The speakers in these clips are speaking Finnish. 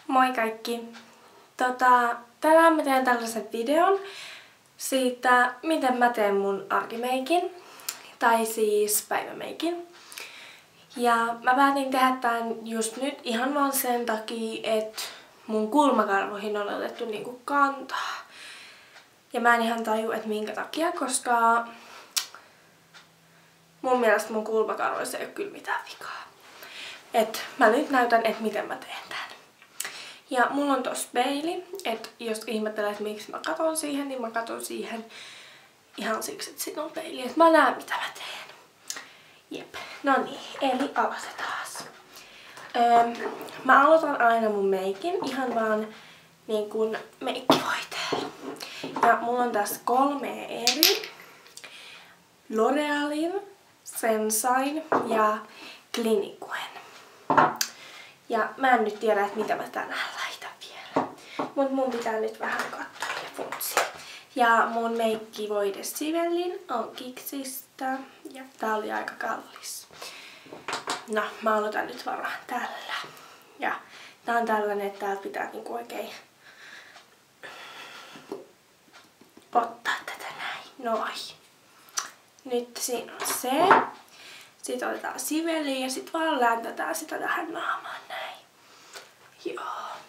Moi kaikki! Tänään mä teen tällaisen videon siitä, miten mä teen mun arkimeikin, tai siis päivämeikin. Ja mä päätin tehdä tän just nyt ihan vaan sen takia, että mun kulmakarvoihin on otettu niinku kantaa. Ja mä en ihan taju, että minkä takia, koska mun mielestä mun kulmakarvoissa ei ole kyllä mitään vikaa. Et mä nyt näytän, että miten mä teen tän. Ja mulla on tossa peili, että jos ihmettelee, että miksi mä katon siihen, niin mä katon siihen ihan siksi, että siinä on peili, että mä näen mitä mä teen. Jep, no niin, eli aloitetaan. Mä aloitan aina mun meikin ihan vaan niin kuin meikkivoiteella. Ja mulla on tässä 3 eri. L'Orealin, Sensain ja Cliniquen. Ja mä en nyt tiedä, että mitä mä tänään lähetän vielä. Mut mun pitää nyt vähän katsoa ja funtsia. Ja mun meikkivoide Sivellin on Kiksistä. Ja tää oli aika kallis. No, mä aloitan nyt varmaan tällä. Ja tää on tällainen, että täältä pitää niinku oikein ottaa tätä näin. Noin. Nyt siinä on se. Sitten otetaan siveliä ja sitten vaan läntätään sitä tähän naamaan näin. Joo,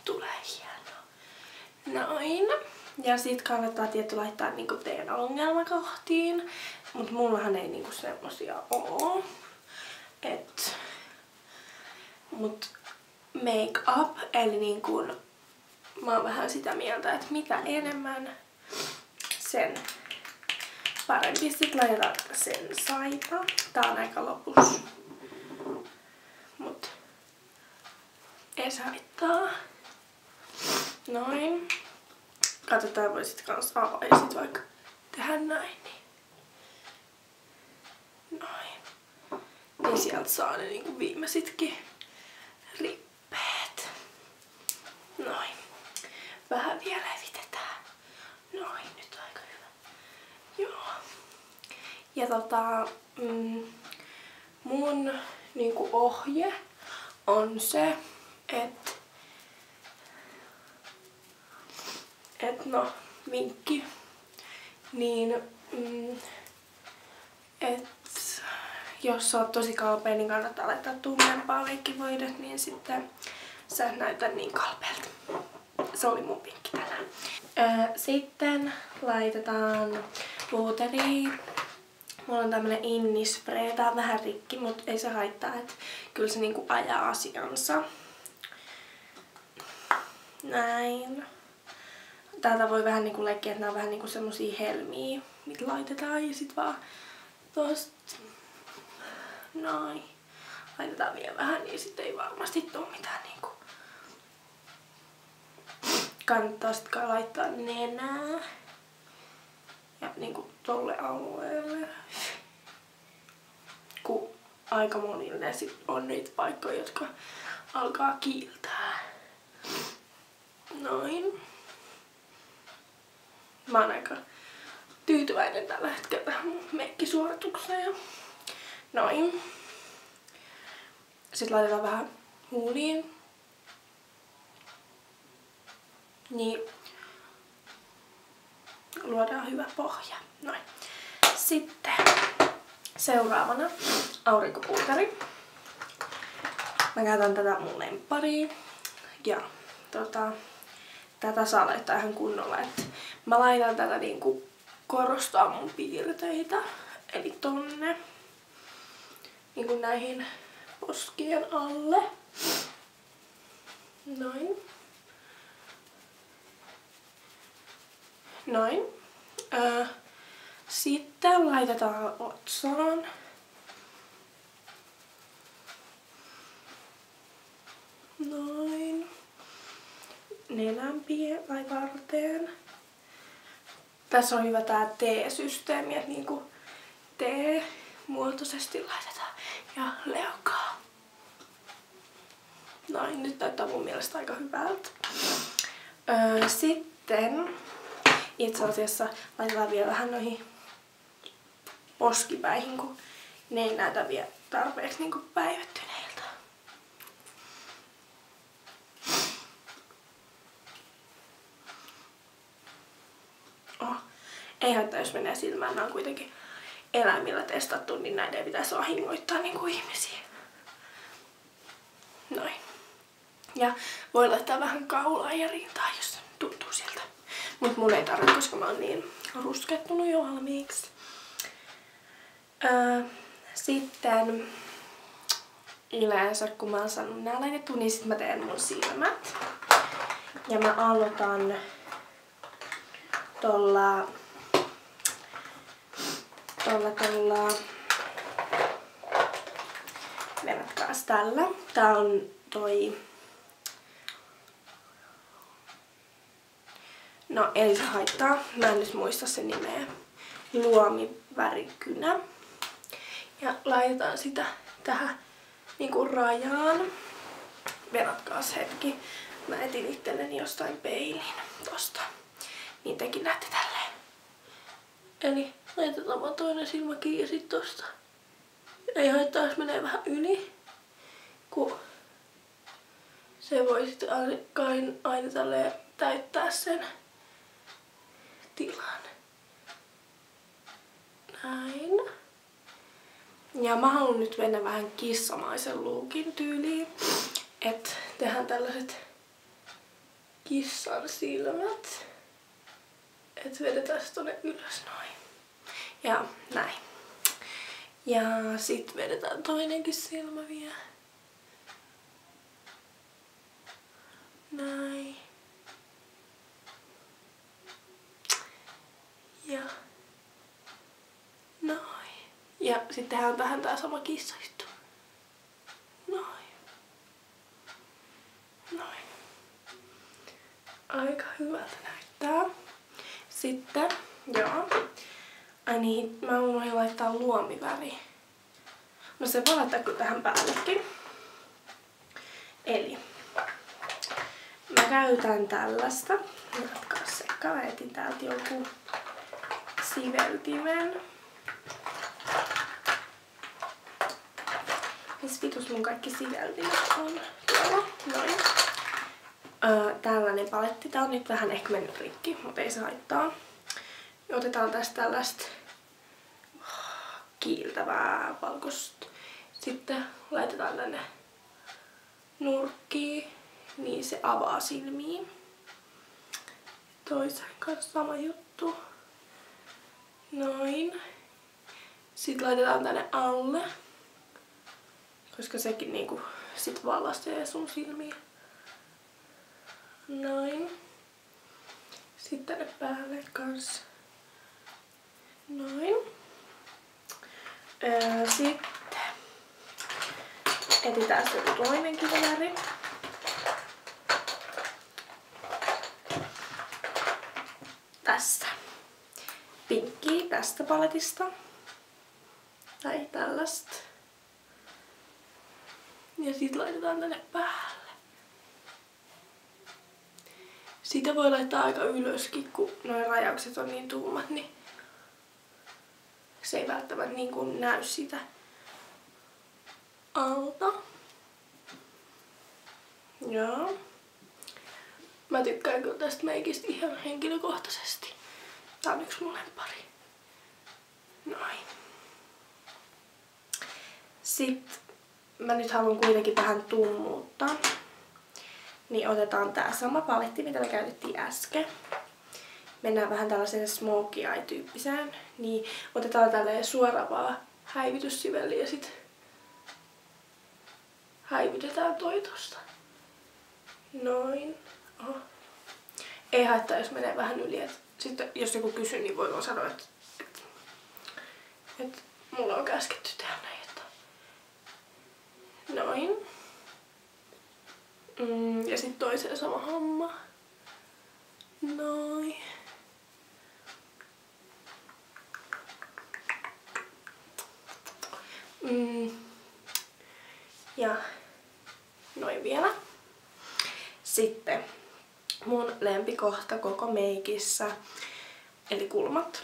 tulee hienoa. Noin. Ja sit kannattaa tietty laittaa niinku teidän ongelmakohtiin. Mut mullahan ei niinku semmosia oo. Mut make up, eli niinku mä oon vähän sitä mieltä, että mitä enemmän sen parempi. Sitten laitetaan Sensaita. Tää on aika lopussa. Mut ei se haittaa. Noin. Katsotaan, voisit kans avaa ja sit vaikka tehdä näin. Noin. Niin sieltä saa ne niinku viimeisitkin rippeet. Noin. Vähän vielä levitetään. Noin, nyt aika hyvä. Joo. Ja mun niinku ohje on se, että no, vinkki, niin jos sä oot tosi kalpea, niin kannattaa laittaa tummempaa meikkivoidet, niin sitten sä et näytä niin kalpealta. Se oli mun vinkki tänään. Sitten laitetaan puuteria. Mulla on tämmönen Innisfree. Tää on vähän rikki, mutta ei se haittaa, että kyllä se niinku ajaa asiansa. Näin. Täältä voi vähän niinku leikkiä, että nää on vähän niinku semmosia helmiä, mitä laitetaan ja sit vaan tosta. Noin. Laitetaan vielä vähän, niin sit ei varmasti tuu mitään niinku. Kannattaa sit laittaa nenää. Ja niinku tolle alueelle. Kun aika monille sit on niitä paikkoja, jotka alkaa kiiltää. Noin. Mä oon aika tyytyväinen tällä hetkellä tähän mun meikkisuoritukseen. Noin. Sitten laitetaan vähän huuliin. Niin luodaan hyvä pohja. Noin. Sitten seuraavana aurinkopuuteri. Mä käytän tätä mun lempparia. Ja tätä saa laittaa ihan kunnolla. Et mä laitan tätä niinku korostaa mun piirteitä. Eli tonne. Niinku näihin poskien alle. Noin. Noin. Sitten laitetaan otsaan. Noin. Nenän tai varteen. Tässä on hyvä tää T-systeemi, että niinku T-muotoisesti laitetaan. Ja leukaa. Noin, nyt näyttää mun mielestä aika hyvältä. Sitten itse asiassa laitetaan vielä vähän noihin poskipäihin, kun ne ei näytä vielä tarpeeksi niinku päivettyneiltä. Ei haittaa, jos menee silmään. Nämä on kuitenkin eläimillä testattu, niin näitä ei pitäisi vahingoittaa niin kuin ihmisiä. Noin. Ja voi laittaa vähän kaulaa ja rintaa, jos tuntuu siltä. Mut mun ei tarvitse, koska mä oon niin ruskettunut jo valmiiksi. Sitten yleensä kun mä oon saanut nää laitettu, niin sit mä teen mun silmät. Ja mä aloitan tolla verratkaas tällä. Tää on toi... No ei se haittaa. Mä en nyt muista sen nimeä. Luomivärikynä. Ja laitetaan sitä tähän niinku rajaan. Verratkaas hetki. Mä etin itselleni jostain peilin tosta. Niin tekin näette tälleen. Eli laitetaan vaan toinen silmä kiinni ja sit tosta. Ei haittaa, jos menee vähän yli. Kun se voi sit aina tälleen täyttää sen tilan. Näin. Ja mä haluan nyt mennä vähän kissamaisen lookin tyyliin. Et tehdään tällaiset kissan silmät. Et vedetään se tonne ylös noin. Ja näin. Ja sit vedetään toinenkin silmä vielä. Näin. Ja noin. Ja sitten tehdään tähän tää sama kissajuttu. Noin. Noin. Aika hyvältä näyttää. Sitten, joo. Ai niin, mä unohdin laittaa luomiväri. No se voi laittaa kyllä tähän päällekin. Eli mä käytän tällaista. Jatkaa sekkaan. Etin täältä joku siveltimen. Missä vitus mun kaikki siveltimet on? Tuolla. Noin. Tällainen paletti. Tää on nyt vähän ehkä mennyt rikki, mutta ei se haittaa. Otetaan tästä tällaista kiiltävää valkoista. Sitten laitetaan tänne nurkkiin, niin se avaa silmiin. Toisen kanssa sama juttu. Noin. Sitten laitetaan tänne alle, koska sekin niinku sit vallastaa sun silmiä. Noin. Sitten tänne päälle kanssa. Noin. Sitten etsitään sitten toinenkin väri. Tästä. Pinkkiä tästä paletista. Tai tällaista. Ja sitten laitetaan tänne päälle. Sitä voi laittaa aika ylöskin, kun nuo rajaukset on niin tummat, niin se ei välttämättä niin kuin näy sitä alta. Joo. Mä tykkään kyllä tästä meikistä ihan henkilökohtaisesti. Tää on yksi mun lemppari. Noin. Sitten mä nyt haluan kuitenkin vähän tummuuttaa. Niin otetaan tää sama paletti, mitä me käytettiin äsken. Mennään vähän tällaiseen smokey eye-tyyppiseen. Niin otetaan tälleen suora vaan häivytyssivelli ja sit häivytetään toi tosta. Noin. Oho. Ei haittaa, jos menee vähän yli. Sitten jos joku kysyy, niin voi vaan sanoa, että mulla on käsketty tehdä näin. Noin. Ja sitten toiseen sama homma. Noin. Ja noin vielä. Sitten mun lempikohta koko meikissä, eli kulmat.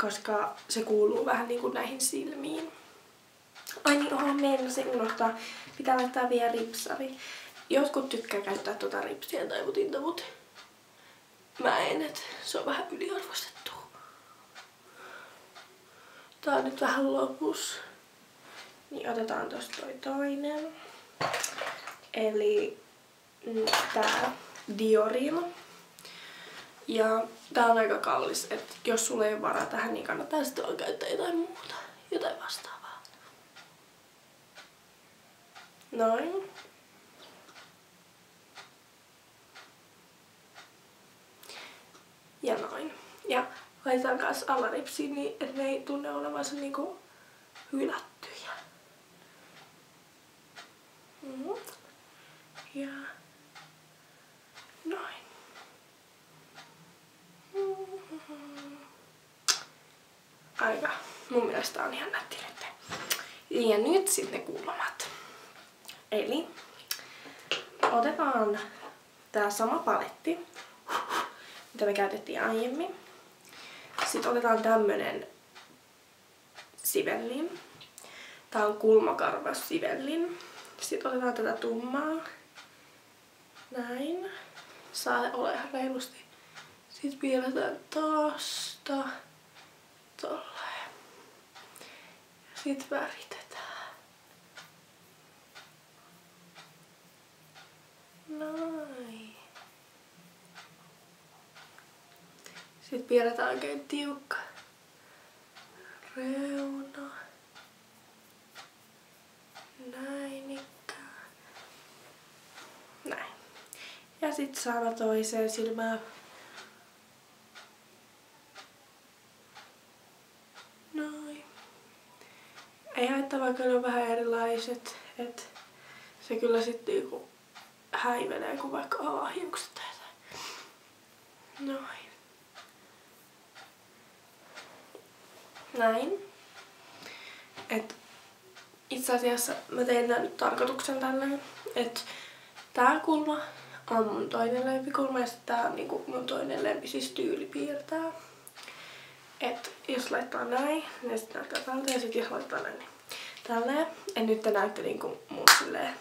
Koska se kuuluu vähän niinku näihin silmiin. Ai niin, meinasin unohtaa. Pitää laittaa vielä ripsari. Jotkut tykkää käyttää tuota ripsiä tai vutinta, mut mä en, et se on vähän yliarvostettu. Tää on nyt vähän lopussa. Niin otetaan tosta toi toinen. Eli tää Diorin. Ja tää on aika kallis, että jos sulla ei ole varaa tähän, niin kannattaa sitten käyttää jotain muuta. Jotain vastaavaa. Noin. Ja noin. Ja laitetaan kans alaripsiin niin, että ne ei tunne olevansa niinku hylättyjä. Ja noin. Aika. Mun mielestä on ihan nätti nyt. Ja nyt sitten kulmat. Eli otetaan tää sama paletti, mitä me käytettiin aiemmin. Sitten otetaan tämmönen sivellin. Tää on kulmakarvas sivellin. Sitten otetaan tätä tummaa. Näin. Saa olla ihan reilusti. Sitten piirretään tosta. Tolleen. Sitten väritetään. Noin. Sitten piirretään oikein tiukka reuna. Näin ikään. Näin. Ja sitten saada toiseen silmään. Noin. Ei haittaa, vaikka ne on vähän erilaiset, että se kyllä sitten niinku häivenee, kun vaikka alahiukset tai jotain. Noin. Näin. Et itse asiassa mä tein tän nyt tarkoituksen tälleen, että tää kulma on mun toinen lempikulma ja sitten tää on niinku mun toinen lempi, siis tyyli piirtää. Et jos laittaa näin, niin sit näyttää tältä ja sit jos laittaa näin, niin tälleen. En nyt näytte niinku mun silleen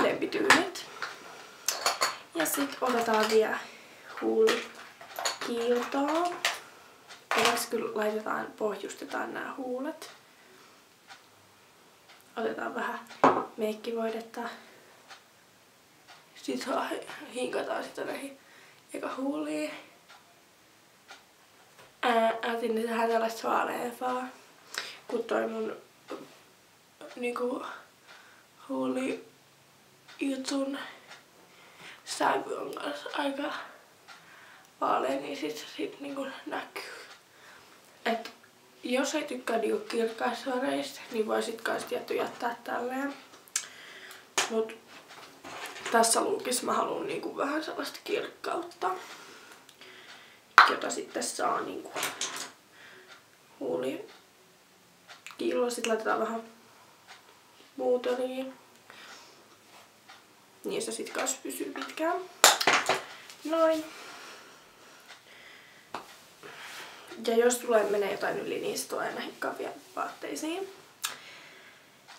lempityylit. Ja sit otetaan vielä huulikiiltoa. Ekaksi kyllä laitetaan, pohjustetaan nämä huulet. Otetaan vähän meikkivoidetta. Sitten hinkataan sitä näihin eka huuliin. Otin nyt vähän tällaista vaaleanpaa, kun toi mun niinku huulijutun sävy on kanssa aika vaalea, niin sit niinku näkyy. Et jos ei tykkää niinku kirkkaista väreistä, niin voi sit kans tietty jättää tälleen. Mut tässä lookissa mä haluun niinku vähän sellaista kirkkautta, jota sitten saa niinku huulikiilloa. Sitten laitetaan vähän muutoriin. Niin se sit kans pysyy pitkään. Noin. Ja jos menee jotain yli, niin se tulee näihin kaviavaatteisiin.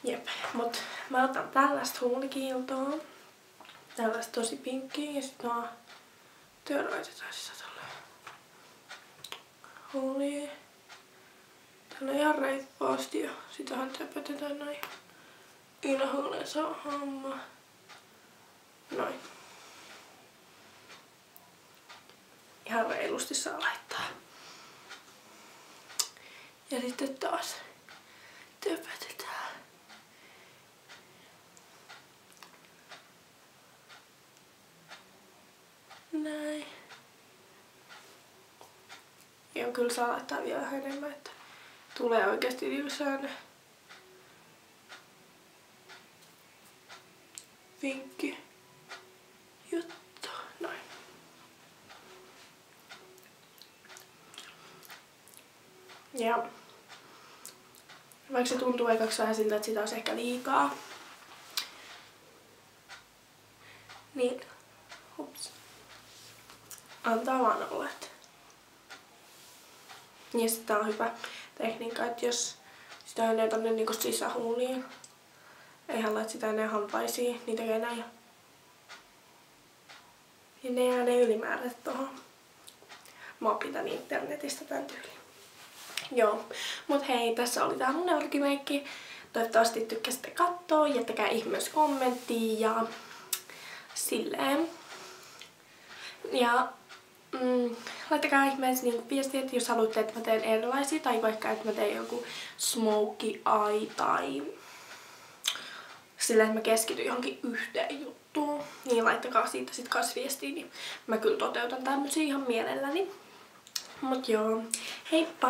Jep, mut mä otan tällaista huulikiiltoa. Tällaista tosi pinkkiä ja sit mä töröitetään sitä tälleen huuliin. Tällä ihan reippaasti ja sitähän töpötetään näin ylähuuleen, se on homma. Noin. Ihan reilusti saa laittaa. Ja sitten taas töpötetään. Näin. Ja kyllä saa laittaa vielä vähän enemmän, että tulee oikeasti tylsään vinkki juttu. Noin. Ja vaikka se tuntuu ekaksi vähän siltä, että sitä olisi ehkä liikaa, niin hups, antaa vaan olla. Ja sitten tää on hyvä tekniikka, että jos sitä menee tonne niinku sisähuuliin, eihän laita sitä enää hampaisiin, niin tekee näin. Ja ne jää ne ylimääräiset tohon. Mä oon pitänyt internetistä tän tyyliin. Joo, mut hei, tässä oli tää mun arkimeikki. Toivottavasti tykkäsitte kattoo, jättäkää ihmeessä kommenttia ja silleen. Ja laittakaa ihmeessä niinku viestiä, että jos haluatte, että mä teen erilaisia tai vaikka, että mä teen joku smokey eye tai silleen, että mä keskityn johonkin yhteen juttuun. Niin laittakaa siitä sit kans viestiä, niin mä kyllä toteutan tämmösiä ihan mielelläni. Mut joo, heippa!